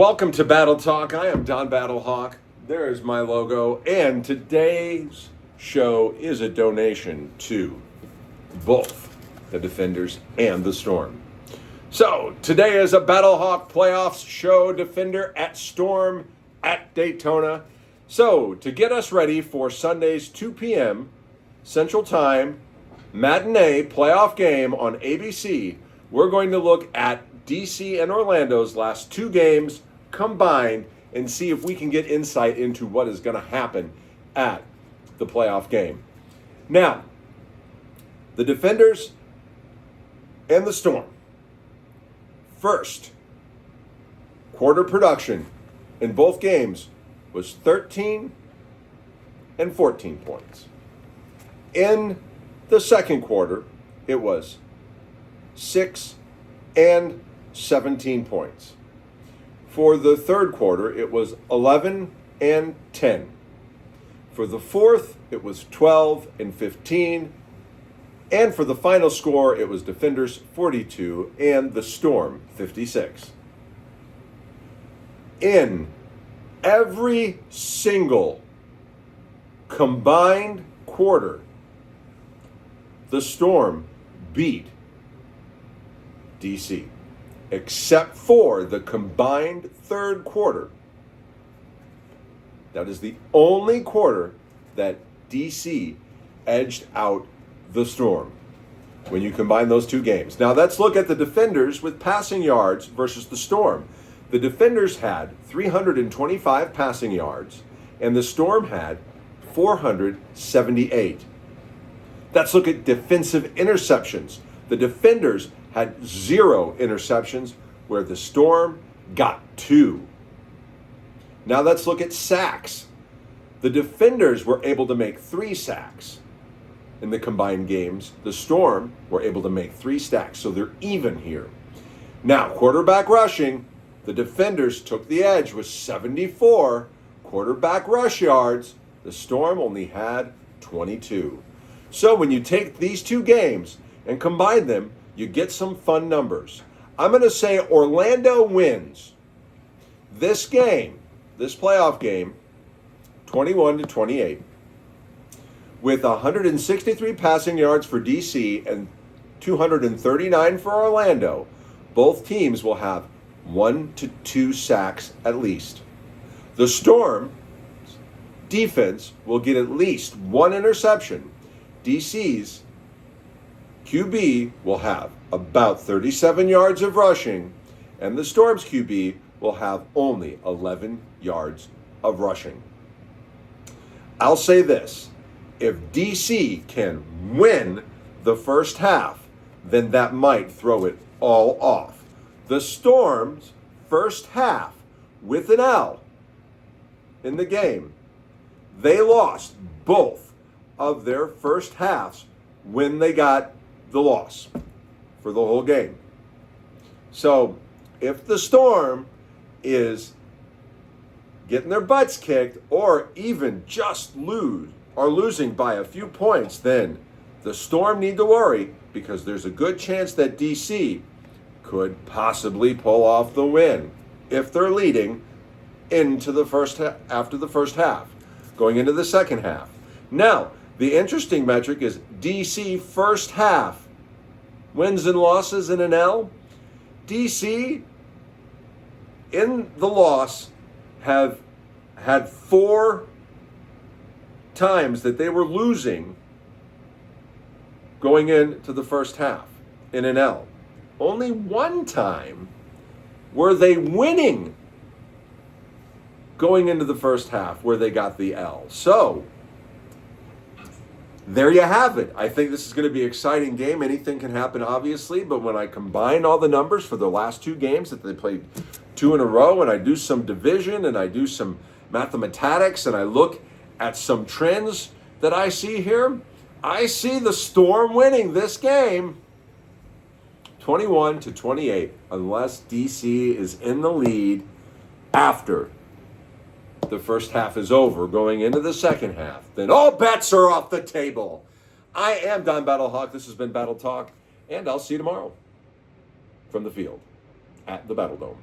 Welcome to Battle Talk. I am Don Battlehawk. There is my logo. And today's show is a donation to both the Defenders and the Storm. So today is a Battlehawk playoffs show. Defender at Storm at Daytona. So to get us ready for Sunday's 2 p.m. Central Time matinee playoff game on ABC, we're going to look at DC and Orlando's last two games combined and see if we can get insight into what is going to happen at the playoff game. Now, the Defenders and the Storm. First quarter production in both games was 13 and 14 points. In the second quarter, it was 6 and 17 points. For the third quarter, it was 11 and 10. For the fourth, it was 12 and 15. And for the final score, it was Defenders 42 and the Storm 56. In every single combined quarter, the Storm beat DC, except for the combined third quarter. That is the only quarter that DC edged out the Storm when you combine those two games. Now let's look at the Defenders with passing yards versus the Storm. The Defenders had 325 passing yards, and the Storm had 478. Let's look at defensive interceptions. The Defenders had 0 interceptions, where the Storm got 2. Now let's look at sacks. The Defenders were able to make 3 sacks in the combined games. The Storm were able to make 3 sacks, so they're even here. Now, quarterback rushing, the Defenders took the edge with 74 quarterback rush yards. The Storm only had 22. So when you take these two games and combine them, you get some fun numbers. I'm going to say Orlando wins this game, this playoff game, 21-28, with 163 passing yards for DC and 239 for Orlando. Both teams will have 1 to 2 sacks at least. The Storm defense will get at least 1 interception. DC's QB will have about 37 yards of rushing, and the Storm's QB will have only 11 yards of rushing. I'll say this: if DC can win the first half, then that might throw it all off. The Storm's first half with an L in the game, they lost both of their first halves when they got the loss for the whole game. So if the Storm is getting their butts kicked or even just losing by a few points, then the Storm need to worry, because there's a good chance that DC could possibly pull off the win if they're leading into the after the first half, going into the second half. Now, the interesting metric is DC first half wins and losses in an L. DC in the loss have had 4 times that they were losing going into the first half in an L. Only 1 time were they winning going into the first half where they got the L. So there you have it. I think this is going to be an exciting game. Anything can happen, obviously, but when I combine all the numbers for the last 2 games that they played 2 in a row, and I do some division and I do some mathematics and I look at some trends that I see here, I see the Storm winning this game 21-28, unless DC is in the lead after the first half is over, going into the second half. Then all bets are off the table. I am Don Battlehawk. This has been Battle Talk, and I'll see you tomorrow from the field at the Battle Dome.